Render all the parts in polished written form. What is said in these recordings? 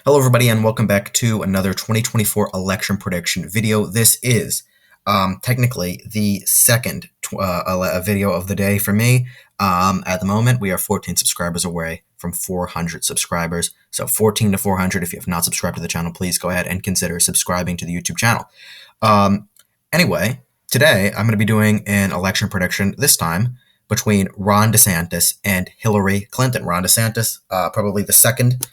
Hello, everybody, and welcome back to another 2024 election prediction video. This is technically the second video of the day for me. At the moment, we are 14 subscribers away from 400 subscribers. So 14 to 400. If you have not subscribed to the channel, please go ahead and consider subscribing to the YouTube channel. Anyway, today I'm going to be doing an election prediction, this time between Ron DeSantis and Hillary Clinton. Ron DeSantis, probably the second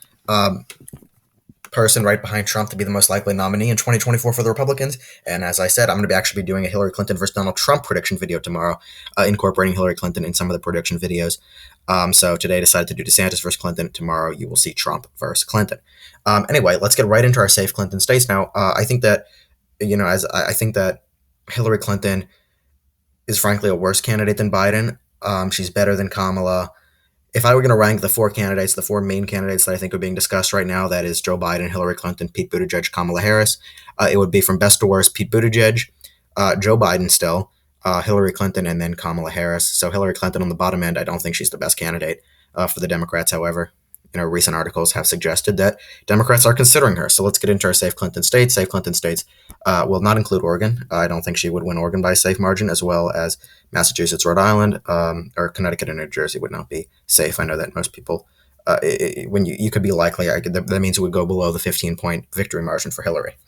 person right behind Trump to be the most likely nominee in 2024 for the Republicans. And as I said, I'm going to be actually doing a Hillary Clinton versus Donald Trump prediction video tomorrow, incorporating Hillary Clinton in some of the prediction videos. So today I decided to do DeSantis versus Clinton. Tomorrow you will see Trump versus Clinton. Anyway, let's get right into our safe Clinton states now. I think that, I think that Hillary Clinton is frankly a worse candidate than Biden. She's better than Kamala. If I were going to rank the four main candidates that I think are being discussed right now, that is Joe Biden, Hillary Clinton, Pete Buttigieg, Kamala Harris, it would be from best to worst: Pete Buttigieg, Joe Biden still, Hillary Clinton, and then Kamala Harris. So Hillary Clinton on the bottom end, I don't think she's the best candidate for the Democrats. However, recent articles have suggested that Democrats are considering her. So let's get into our safe Clinton states. Safe Clinton states will not include Oregon. I don't think she would win Oregon by a safe margin, as well as Massachusetts, Rhode Island, or Connecticut and New Jersey would not be safe. I know that most people, when you could be likely, that means it would go below the 15-point victory margin for Hillary.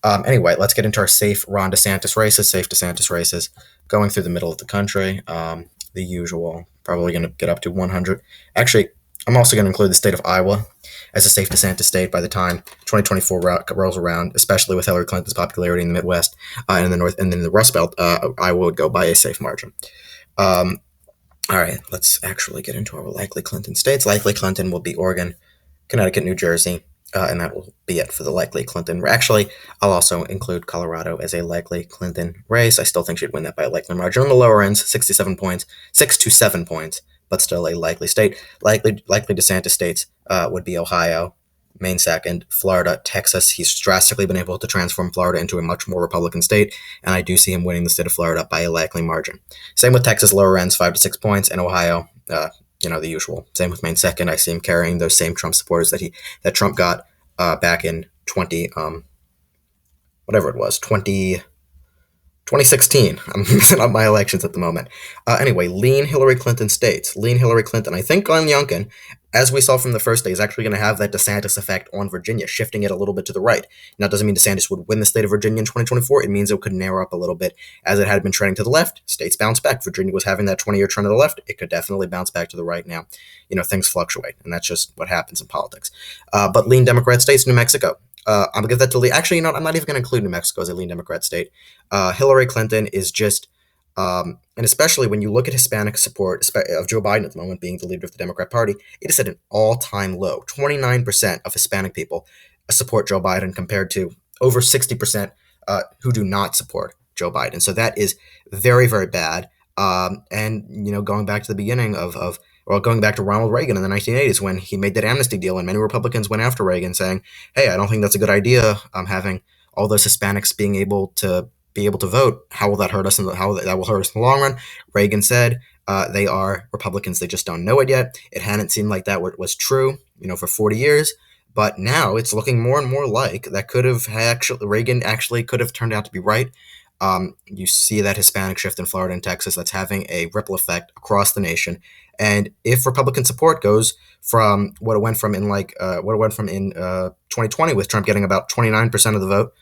Anyway, let's get into our safe Ron DeSantis races, safe DeSantis races, going through the middle of the country. The usual, probably going to get up to 100. Actually, I'm also going to include the state of Iowa as a safe DeSantis state by the time 2024 rolls around, especially with Hillary Clinton's popularity in the Midwest and in the North, and then the Rust Belt. Iowa would go by a safe margin. All right, let's actually get into our likely Clinton states. Likely Clinton will be Oregon, Connecticut, New Jersey, and that will be it for the likely Clinton. Actually, I'll also include Colorado as a likely Clinton race. I still think she'd win that by a likely margin. On the lower ends, 6 to 7 points, but still a likely state. Likely DeSantis states would be Ohio, Maine second, Florida, Texas. He's drastically been able to transform Florida into a much more Republican state, and I do see him winning the state of Florida by a likely margin. Same with Texas, lower ends, 5 to 6 points, and Ohio, the usual. Same with Maine second. I see him carrying those same Trump supporters that Trump got back in 2016. I'm mixing up my elections at the moment. Anyway, lean Hillary Clinton states. Lean Hillary Clinton. I think Glenn Youngkin, as we saw from the first day, is actually going to have that DeSantis effect on Virginia, shifting it a little bit to the right. Now, it doesn't mean DeSantis would win the state of Virginia in 2024. It means it could narrow up a little bit as it had been trending to the left. States bounce back. Virginia was having that 20-year trend to the left. It could definitely bounce back to the right now. Things fluctuate, and that's just what happens in politics. But lean Democrat states, New Mexico. I'm going to give that to Lee. Actually, I'm not even going to include New Mexico as a lean Democrat state. Hillary Clinton is just, and especially when you look at Hispanic support of Joe Biden at the moment being the leader of the Democrat Party, it is at an all-time low. 29% of Hispanic people support Joe Biden compared to over 60% who do not support Joe Biden. So that is very, very bad. And going back to the beginning going back to Ronald Reagan in the 1980s when he made that amnesty deal, and many Republicans went after Reagan saying, hey, I don't think that's a good idea, having all those Hispanics being able to vote. How will that hurt us? How that will hurt us in the long run? Reagan said they are Republicans. They just don't know it yet. It hadn't seemed like that was true, for 40 years. But now it's looking more and more like that Reagan actually could have turned out to be right. You see that Hispanic shift in Florida and Texas that's having a ripple effect across the nation. And if Republican support goes from what it went from in 2020 with Trump getting about 29% of the vote,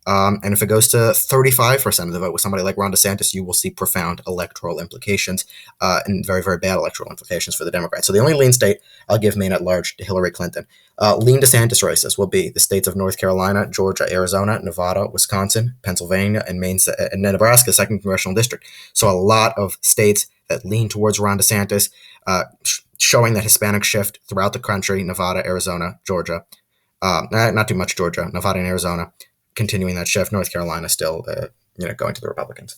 and if it goes to 35% of the vote with somebody like Ron DeSantis, you will see profound electoral implications and very, very bad electoral implications for the Democrats. So the only lean state I'll give Maine at large to Hillary Clinton. Lean DeSantis races will be the states of North Carolina, Georgia, Arizona, Nevada, Wisconsin, Pennsylvania, and Maine and Nebraska, 2nd Congressional District. So a lot of states that lean towards Ron DeSantis, showing that Hispanic shift throughout the country, Nevada, Arizona, Georgia. Not too much Georgia, Nevada and Arizona, continuing that shift. North Carolina still, going to the Republicans.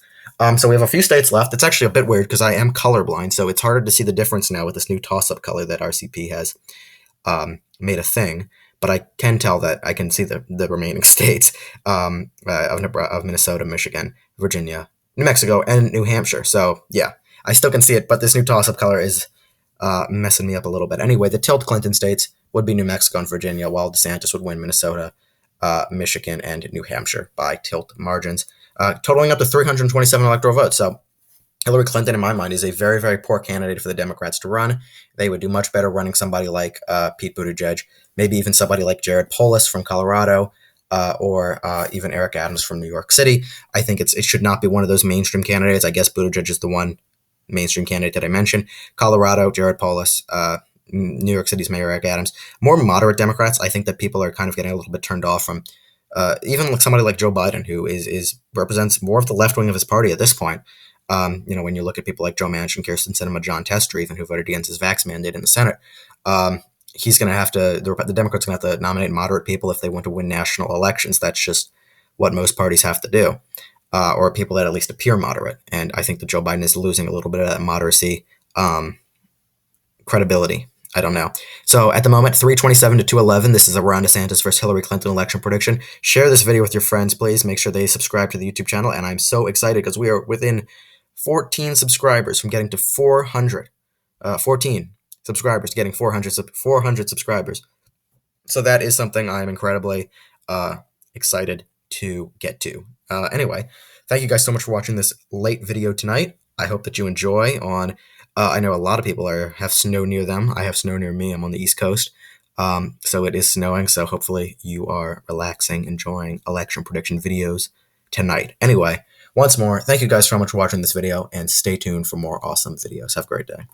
So we have a few states left. It's actually a bit weird because I am colorblind, so it's harder to see the difference now with this new toss-up color that RCP has made a thing. But I can tell that I can see the remaining states of Minnesota, Michigan, Virginia, New Mexico, and New Hampshire. So yeah, I still can see it, but this new toss-up color is messing me up a little bit. Anyway, the tilt Clinton states, would be New Mexico and Virginia, while DeSantis would win Minnesota, Michigan, and New Hampshire by tilt margins, totaling up to 327 electoral votes. So Hillary Clinton, in my mind, is a very, very poor candidate for the Democrats to run. They would do much better running somebody like Pete Buttigieg, maybe even somebody like Jared Polis from Colorado, or even Eric Adams from New York City. I think it should not be one of those mainstream candidates. I guess Buttigieg is the one mainstream candidate that I mentioned. Colorado, Jared Polis, New York City's Mayor Eric Adams. More moderate Democrats, I think that people are kind of getting a little bit turned off from. Even like somebody like Joe Biden, who is represents more of the left wing of his party at this point. When you look at people like Joe Manchin, Kirsten Sinema, John Tester, even who voted against his vax mandate in the Senate, he's going to have to, the Democrats are going to have to nominate moderate people if they want to win national elections. That's just what most parties have to do, or people that at least appear moderate. And I think that Joe Biden is losing a little bit of that moderacy credibility. I don't know. So at the moment, 327 to 211. This is a Ron DeSantis versus Hillary Clinton election prediction. Share this video with your friends, please. Make sure they subscribe to the YouTube channel. And I'm so excited because we are within 14 subscribers from getting to 400. 14 subscribers getting 400 subscribers. So that is something I'm incredibly excited to get to. Anyway, thank you guys so much for watching this late video tonight. I hope that you enjoy on. I know a lot of people have snow near them. I have snow near me. I'm on the East Coast. So it is snowing. So hopefully you are relaxing, enjoying election prediction videos tonight. Anyway, once more, thank you guys so much for watching this video and stay tuned for more awesome videos. Have a great day.